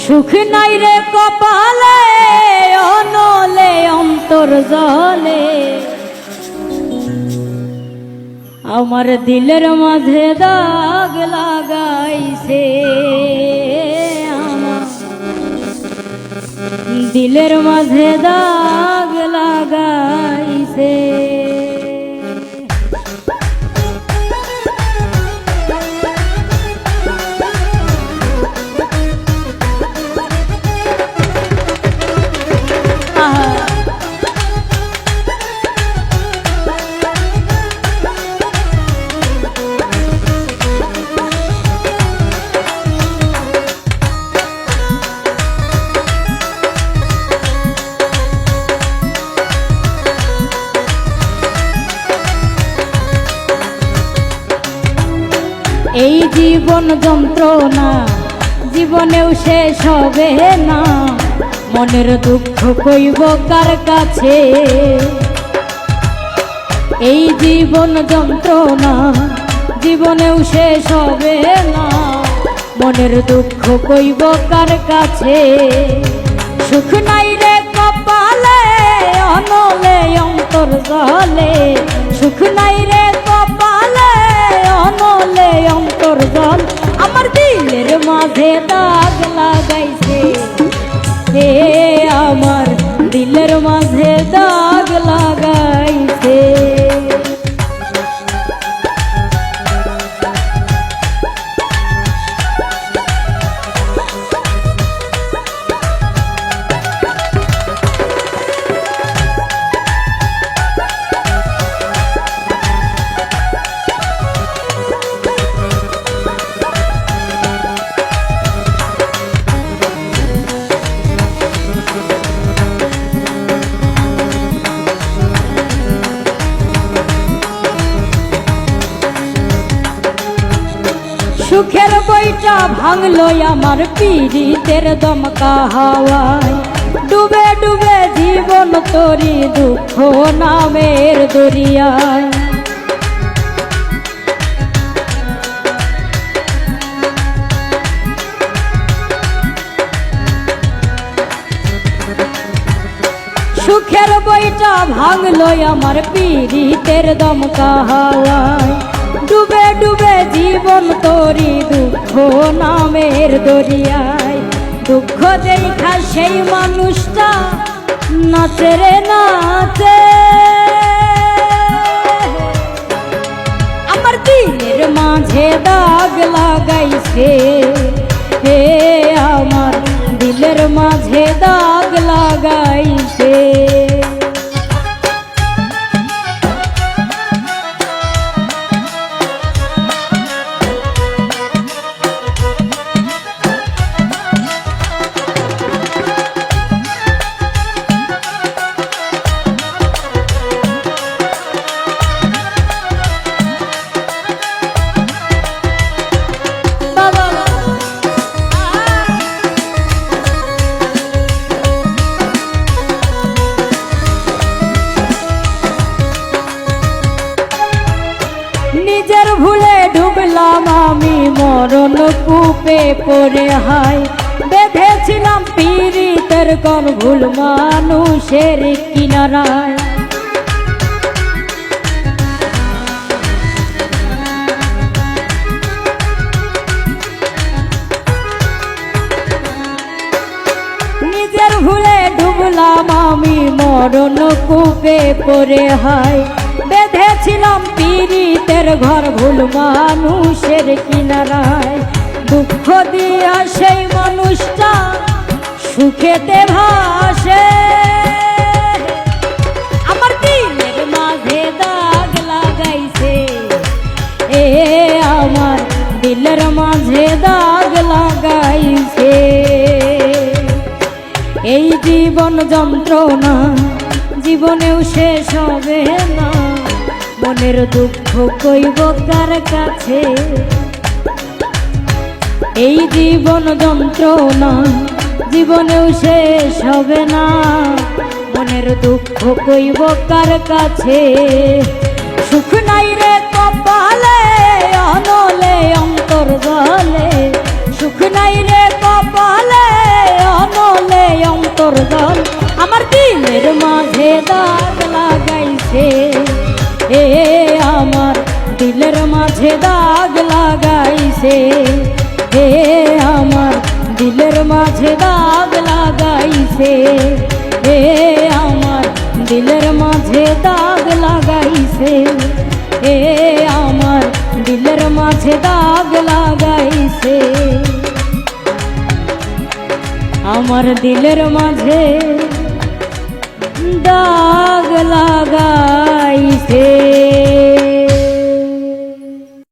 সুখ নাই রে কপালে অনলে অন্তর জলে আমার দিলের মাঝে দাগ লাগাইছে আমার দিলের মাঝে দাগ লাগাইছে এই জীবন যন্ত্রণা জীবনেও শেষ হবে না মনের দুঃখ কইব কার কাছে এই জীবন যন্ত্রণা জীবনেও শেষ হবে না মনের দুঃখ কইব কার কাছে সুখ নাই রে কপালে অনলে অন্তর জলে সুখ নাই রে কপালে অনলে অন্তর জল আমার দিলের মাঝে দাগ লাগাইছে হে আমার দিলের মাঝে দাগ লাগাইছে সুখের বইটা ভাঙলো আমার পীড়িতের দমকা হাওয়ায় ডুবে ডুবে জীবন তরি দুঃখ নামের দরিয়ায় সুখের বইটা ভাঙলো আমার পীড়িতের দমকা হাওয়ায় ডুবে ডুবে জীবন তরি দুঃখ নামের দরিয়ায় দুঃখ দেখা সেই মানুষটা নাচে রে নাচে আমার দিলের মাঝে দাগ লাগাইছে হে আমার দিলের মাঝে দাগ লাগাইছে নিজের ভুলে ডুবলাম আমি মরণ কূপে পড়ে হায় বেঁধেছিলাম পীড়িতের কোন ভুল মানুষের কিনারায় নিজের ভুলে ডুবলাম আমি মরণ কূপে পড়ে হায় বেঁধেছিলাম পীড়িতের ঘর ভুল মানুষের কিনারায় দুঃখ দিয়া সেই মানুষটা সুখেতে ভাসে আমার দিলের মাঝে দাগ লাগাইছে এ আমার দিলের মাঝে দাগ লাগাইছে এই জীবন যন্ত্রণা জীবনেও শেষ হবে না মনের দুঃখ কইব কার কাছে এই জীবন যন্ত্রণা জীবনেও শেষ হবে না মনের দুঃখ কইব কার কাছে সুখ নাই রে কপালে অনলে অন্তর জলে দল আমার দিলের মাঝে দাগ লাগাইছে, এ আমার দিলের মাঝে দাগ লাগাইছে, এ আমার দিলের মাঝে দাগ লাগাইছে, এ আমার দিলের মাঝে দাগ লাগাইছে, এ আমার দিলের মাঝে দাগ লাগাইছে, আমার দিলের মাঝে দাগ লাগাইছে।